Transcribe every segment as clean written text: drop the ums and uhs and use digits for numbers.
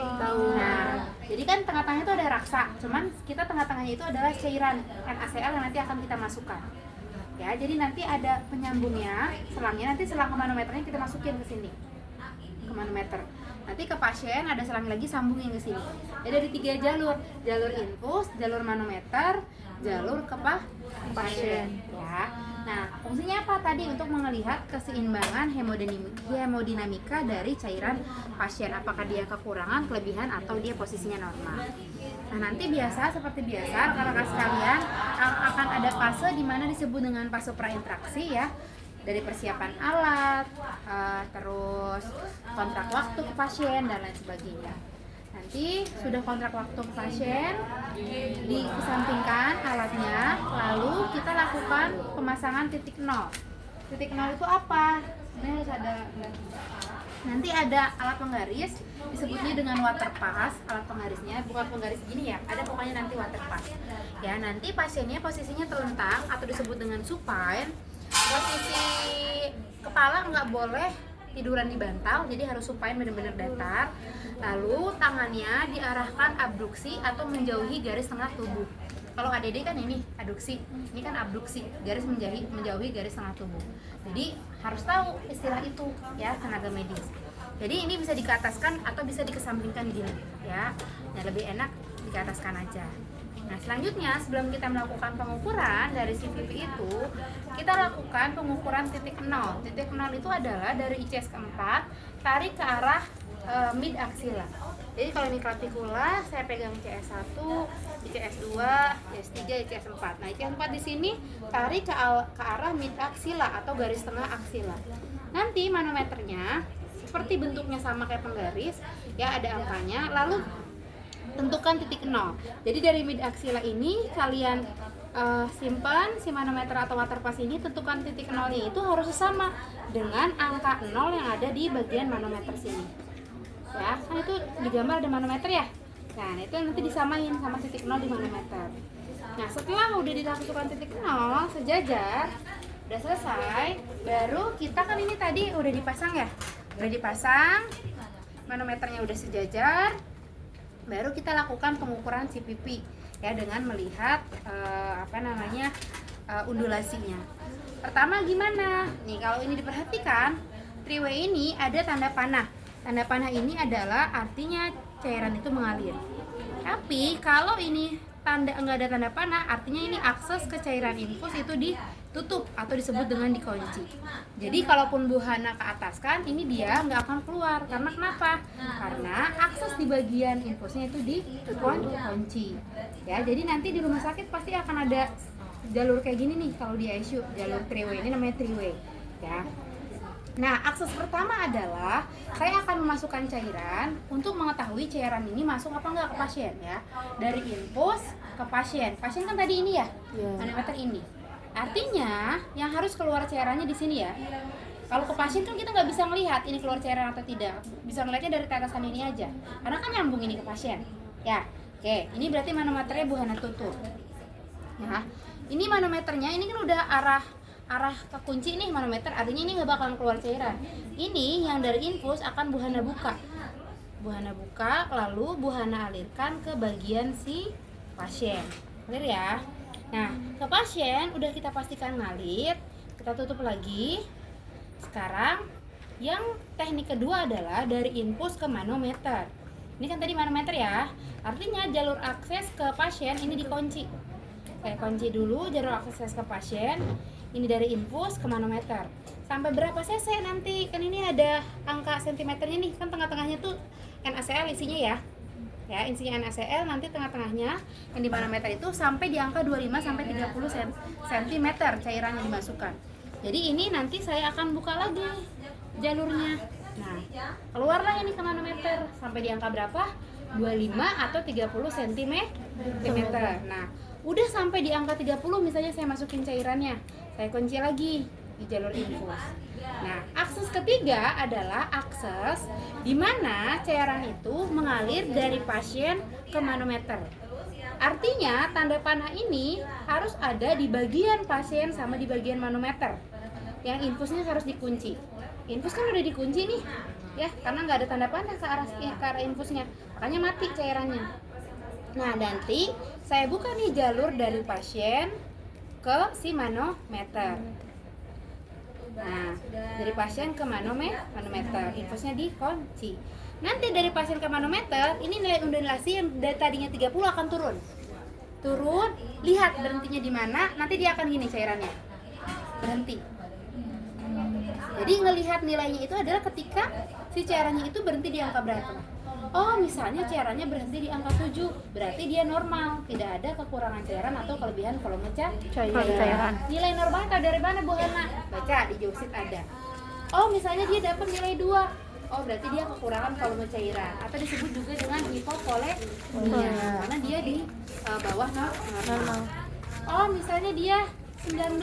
Tahu. Nah, jadi kan tengah-tengahnya itu ada raksa, cuman kita tengah-tengahnya itu adalah cairan NaCl yang nanti akan kita masukkan. Ya, jadi nanti ada penyambungnya, selangnya, nanti selang ke manometernya kita masukin ke sini, ke manometer. Nanti ke pasien ada selang lagi sambungin ke sini. Jadi ada 3 jalur, jalur infus, jalur manometer, jalur ke pasien. Ya. Nah, fungsinya apa tadi? Untuk melihat keseimbangan hemodinamika dari cairan pasien, apakah dia kekurangan, kelebihan, atau dia posisinya normal. Nah, nanti seperti biasa rekan-rekan sekalian akan ada fase di mana disebut dengan fase prainteraksi ya. Dari persiapan alat, terus kontrak waktu ke pasien dan lain sebagainya. Nanti sudah kontrak waktu ke pasien, dikesampingkan alatnya, lalu kita lakukan pemasangan titik nol. Titik nol itu apa? Ini harus ada. Nanti ada alat penggaris, disebutnya dengan water pass. Alat penggarisnya bukan penggaris gini ya, ada pokoknya nanti water pass. Ya, nanti pasiennya posisinya telentang atau disebut dengan supine. Posisi kepala nggak boleh tiduran di bantal, jadi harus supine benar-benar datar. Lalu tangannya diarahkan abduksi atau menjauhi garis tengah tubuh. Kalau ADD kan ini aduksi, ini kan abduksi, garis menjauhi garis tengah tubuh. Jadi harus tahu istilah itu ya, tenaga medis. Jadi ini bisa dikeataskan atau bisa dikesampingkan gini ya. Nah, lebih enak dikeataskan aja. Nah, selanjutnya sebelum kita melakukan pengukuran dari CVP itu, kita lakukan pengukuran titik nol. Titik nol itu adalah dari ICS keempat tarik ke arah mid axilla. Jadi kalau ini clavicula, saya pegang ICS 1, ICS 2, ICS 3, ICS 4. Nah, ICS 4 di sini tarik ke arah mid axilla atau garis tengah axilla. Nanti manometernya seperti bentuknya sama kayak penggaris, ya ada angkanya, lalu tentukan titik nol. Jadi dari mid axilla ini kalian simpan si manometer atau water pass ini, tentukan titik nolnya itu harus sama dengan angka 0 yang ada di bagian manometer sini. Ya, kan itu digambar ada manometer ya. Nah, itu nanti disamain sama titik 0 di manometer. Nah, setelah udah dilakukan titik 0 sejajar, udah selesai, baru kita kan ini tadi udah dipasang ya. Udah dipasang, manometernya udah sejajar. Baru kita lakukan pengukuran CPP ya dengan melihat undulasinya. Pertama gimana? Nih kalau ini diperhatikan, three-way ini ada tanda panah. Tanda panah ini adalah artinya cairan itu mengalir. Tapi kalau ini enggak ada tanda panah, artinya ini akses ke cairan infus itu ditutup atau disebut dengan dikunci. Jadi kalaupun Bu Hana ke atas kan, ini dia nggak akan keluar. Karena kenapa? Karena akses di bagian infusnya itu dikunci. Ya, jadi nanti di rumah sakit pasti akan ada jalur kayak gini nih kalau di ICU, jalur three-way, ini namanya three-way. Ya. Nah, akses pertama adalah saya akan memasukkan cairan untuk mengetahui cairan ini masuk apa enggak ke pasien ya. Dari infus ke pasien. Pasien kan tadi ini ya, manometer ini. Artinya yang harus keluar cairannya di sini ya. Kalau ke pasien kan kita nggak bisa melihat ini keluar cairan atau tidak. Bisa ngeliatnya dari tetesan ini aja. Karena kan nyambung ini ke pasien. Ya, oke. Ini berarti manometernya Bu Hana tutup. Ya, ini manometernya ini kan udah arah kekunci nih manometer, artinya ini nggak bakalan keluar cairan. Ini yang dari infus akan Bu Hana buka. Bu Hana buka, lalu Bu Hana alirkan ke bagian si pasien. Clear ya? Nah, ke pasien udah kita pastikan ngalir, kita tutup lagi. Sekarang yang teknik kedua adalah dari infus ke manometer. Ini kan tadi manometer ya, artinya jalur akses ke pasien ini dikunci. Saya kunci dulu jalur akses ke pasien. Ini dari infus ke manometer. Sampai berapa cc nanti? Kan ini ada angka sentimeternya nih, kan tengah-tengahnya tuh NaCl isinya ya. Ya, isinya NaCl, nanti tengah-tengahnya yang di manometer itu sampai di angka 25 sampai 30 cm cairan yang dimasukkan. Jadi ini nanti saya akan buka lagi jalurnya. Nah, keluarlah ini ke manometer sampai di angka berapa? 25 atau 30 cm. Nah, udah sampai di angka 30 misalnya saya masukin cairannya. Saya kunci lagi di jalur infus. Nah, akses ketiga adalah akses di mana cairan itu mengalir dari pasien ke manometer. Artinya tanda panah ini harus ada di bagian pasien sama di bagian manometer. Yang infusnya harus dikunci. Infus kan udah dikunci nih. ya, karena nggak ada tanda panah ke arah infusnya, makanya mati cairannya. Nah, nanti saya buka nih jalur dari pasien ke si manometer. Nah, dari pasien ke manometer, infusnya dikunci. Nanti dari pasien ke manometer, ini nilai undulasi yang dari tadinya 30 akan turun. Turun, lihat berhentinya di mana, nanti dia akan gini cairannya. Berhenti. Jadi ngelihat nilainya itu adalah ketika si cairannya itu berhenti di angka berapa. Oh, misalnya cairannya berhenti di angka 7, berarti dia normal, tidak ada kekurangan cairan atau kelebihan volume cairan. Nilai normal tahu dari mana Bu Hana? Baca di joksit ada. Oh, misalnya dia dapat nilai 2. Oh, berarti dia kekurangan volume cairan atau disebut juga dengan hipovolemia karena dia di bawah normal. Oh, misalnya dia 19.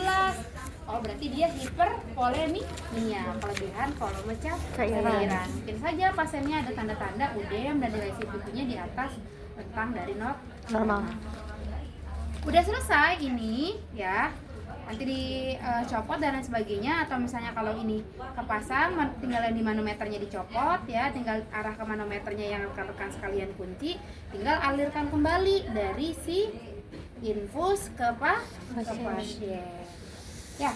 Oh, berarti dia hipervolemia, kelebihan volume cairan. Mungkin saja pasiennya ada tanda-tanda udem dan nilai CVP-nya di atas rentang dari normal. Udah selesai ini ya. Nanti dicopot dan lain sebagainya, atau misalnya kalau ini kepasang tinggal di manometernya dicopot ya, tinggal arah ke manometernya yang rekan-rekan sekalian kunci, tinggal alirkan kembali dari si infus ke pasien. Ya,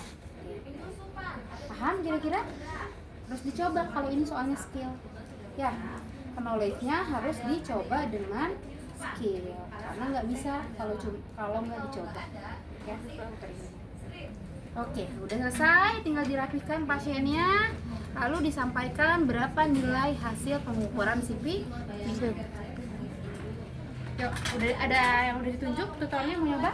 paham kira-kira? Terus dicoba kalau ini soalnya skill. Ya, knowledge-nya harus dicoba dengan skill karena nggak bisa kalau nggak dicoba. Ya. Oke, udah selesai, tinggal dirapikan pasiennya, lalu disampaikan berapa nilai hasil pengukuran CP. Yuk, udah ada yang udah ditunjuk tutornya, mau nyoba?